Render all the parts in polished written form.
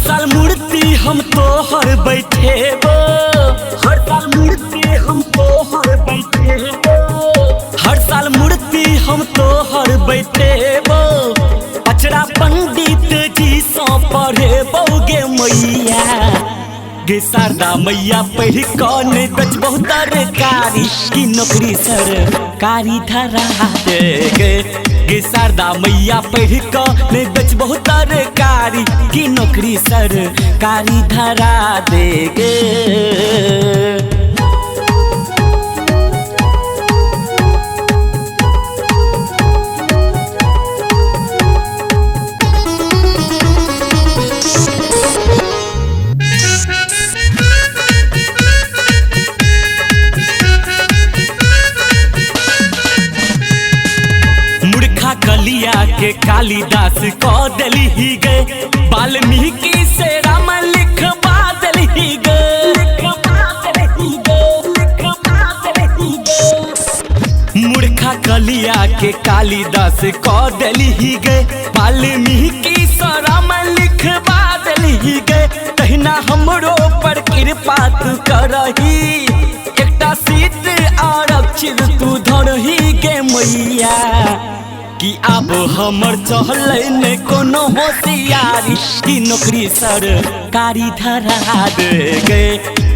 साल मूर्ति हम तोहर बैठेबो, हर साल मूर्ति हम तोहर बैठेबो, हर साल मूर्ति हम तोहर बैठेबो। अचरा पंडित जी सो पढ़ेबो गे मैया, गे शारदा मैया पढ़ कौन बचबहु तरकारी की नौकरी सरकारी धरा दे गे शारदा मैया पढ़ कौन बचबहु तरकारी की नौकरी सरकारी धरा दे गे। कलिया के कालिदास को दिली गए, वाल्मीकि से राम लिखवा दिली गए, मूर्खा कलिया के कालिदास को दिली गए, वाल्मीकि से राम लिखवा दिली गए। तहिना हमरो पर कृपा तू करही, एकटा सीट आरक्षित तू धरही गे मैया, कि अब हमर चहले ने कोनो होशियारी की नौकरी सरकारी धरा दे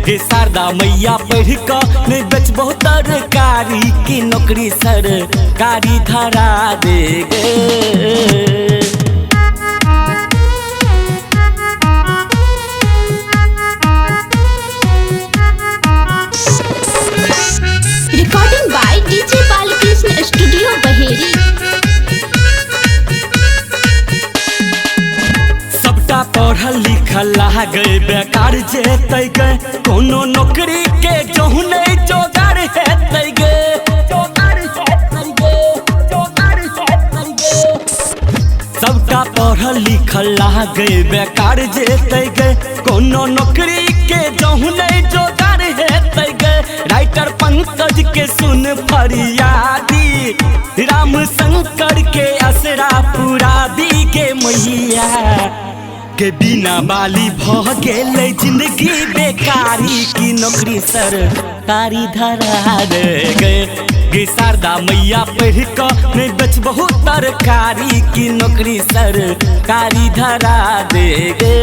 गे शारदा मैया पढ़ क नहीं बचबहु तरकारी की नौकरी सरकारी धरा दे गे। Recording by DJ Balkrishna studio Baheri. पढ़ल लिखल गए बेकार जेतै गए, कोनो नौकरी के जहु नहीं जोगार हेतै गे, सबका पढ़ल लिखल गए बेकार जेतै गए, कोनो नौकरी के जहु नहीं जोगार हेतै गे। राइटर पंकज के सुन फरियादी, राम शंकर के असरा पूरा दी गे मैया, के बिना बाली भ गेलै जिंदगी बेकारी की नौकरी सरकारी धरा दे गे शारदा मैया पढ़ क नहीं बचबहु तरकारी की नौकरी सरकारी धरा दे गे।